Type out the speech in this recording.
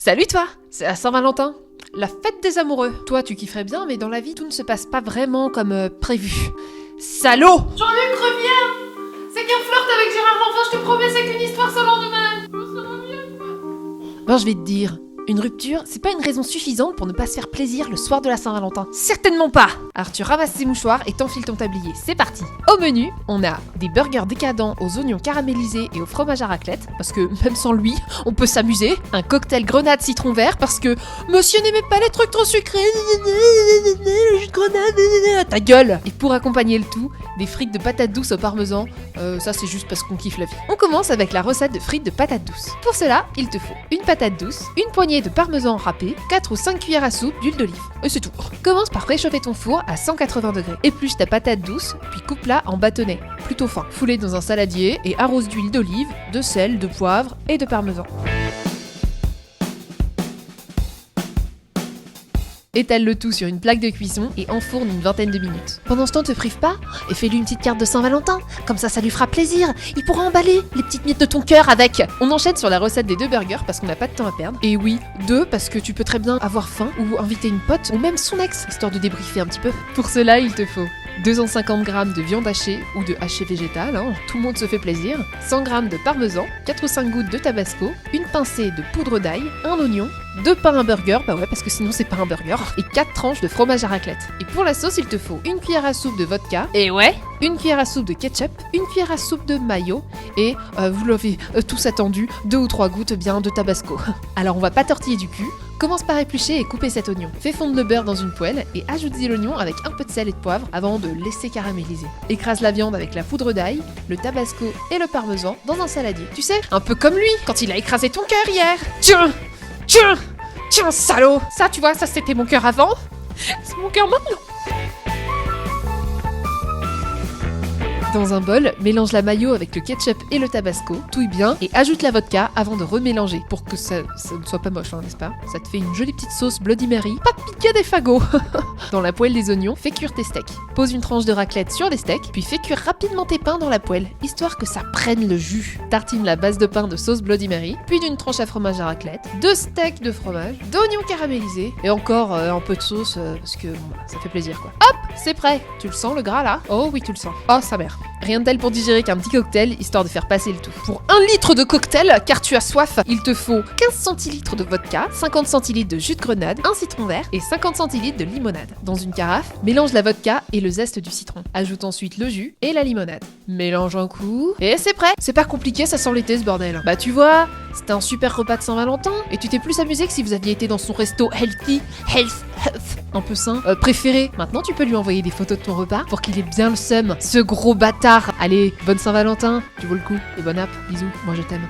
Salut toi, c'est la Saint-Valentin, la fête des amoureux. Toi tu kifferais bien, mais dans la vie tout ne se passe pas vraiment comme prévu. Salaud! Jean-Luc, reviens! C'est qu'un flirt avec Gérard Lanvin, je te promets, c'est qu'une histoire sans lendemain. Ben je vais te dire, une rupture, c'est pas une raison suffisante pour ne pas se faire plaisir le soir de la Saint-Valentin. Certainement pas! Alors tu ramasses tes mouchoirs et t'enfiles ton tablier, c'est parti! Au menu, on a des burgers décadents aux oignons caramélisés et au fromage à raclette, parce que même sans lui, on peut s'amuser. Un cocktail grenade citron vert, parce que monsieur n'aimait pas les trucs trop sucrés. Le jus de grenade, ta gueule! Et pour accompagner le tout, des frites de patates douces au parmesan, ça c'est juste parce qu'on kiffe la vie. On commence avec la recette de frites de patates douces. Pour cela, il te faut une patate douce, une poignée de parmesan râpé, 4 ou 5 cuillères à soupe d'huile d'olive. Et c'est tout. Commence par préchauffer ton four à 180 degrés. Épluche ta patate douce, puis coupe-la en bâtonnets, plutôt fins. Foulez dans un saladier et arrose d'huile d'olive, de sel, de poivre et de parmesan. Étale le tout sur une plaque de cuisson et enfourne une vingtaine de minutes. Pendant ce temps, te prive pas et fais-lui une petite carte de Saint-Valentin. Comme ça lui fera plaisir. Il pourra emballer les petites miettes de ton cœur avec. On enchaîne sur la recette des 2 burgers parce qu'on n'a pas de temps à perdre. Et oui, 2 parce que tu peux très bien avoir faim ou inviter une pote ou même son ex, histoire de débriefer un petit peu. Pour cela, il te faut 250 g de viande hachée ou de haché végétal, tout le monde se fait plaisir, 100 g de parmesan, 4 ou 5 gouttes de tabasco, une pincée de poudre d'ail, un oignon, 2 pains à burger, bah ouais parce que sinon c'est pas un burger, et 4 tranches de fromage à raclette. Et pour la sauce, il te faut une cuillère à soupe de vodka, et ouais, une cuillère à soupe de ketchup, une cuillère à soupe de mayo, et vous l'avez tous attendu, 2 ou 3 gouttes bien de tabasco. Alors on va pas tortiller du cul. Commence par éplucher et couper cet oignon. Fais fondre le beurre dans une poêle et ajoute-y l'oignon avec un peu de sel et de poivre avant de laisser caraméliser. Écrase la viande avec la poudre d'ail, le tabasco et le parmesan dans un saladier. Tu sais, un peu comme lui, quand il a écrasé ton cœur hier. Tiens, salaud! Ça, tu vois, ça c'était mon cœur avant. C'est mon cœur maintenant. Dans un bol, mélange la mayo avec le ketchup et le tabasco, touille bien et ajoute la vodka avant de remélanger pour que ça ne soit pas moche, n'est-ce pas? Ça te fait une jolie petite sauce Bloody Mary, pas piquée des fagots. Dans la poêle des oignons, fais cuire tes steaks. Pose une tranche de raclette sur les steaks, puis fais cuire rapidement tes pains dans la poêle, histoire que ça prenne le jus. Tartine la base de pain de sauce Bloody Mary, puis d'une tranche à fromage à raclette, 2 steaks de fromage, d'oignons caramélisés et encore un peu de sauce parce que bon, ça fait plaisir quoi. Hop, c'est prêt. Tu le sens le gras là? Oh oui, tu le sens. Oh sa mère. Rien de tel pour digérer qu'un petit cocktail, histoire de faire passer le tout. Pour 1 litre de cocktail, car tu as soif, il te faut 15 centilitres de vodka, 50 centilitres de jus de grenade, un citron vert et 50 centilitres de limonade. Dans une carafe, mélange la vodka et le zeste du citron. Ajoute ensuite le jus et la limonade. Mélange un coup et c'est prêt. C'est pas compliqué, ça sent l'été ce bordel. Bah tu vois, c'était un super repas de Saint-Valentin et tu t'es plus amusé que si vous aviez été dans son resto health, un peu sain, préféré. Maintenant tu peux lui envoyer des photos de ton repas pour qu'il ait bien le seum, ce gros bâtard. Allez, bonne Saint-Valentin, tu vaux le coup et bonne app, bisous, moi je t'aime.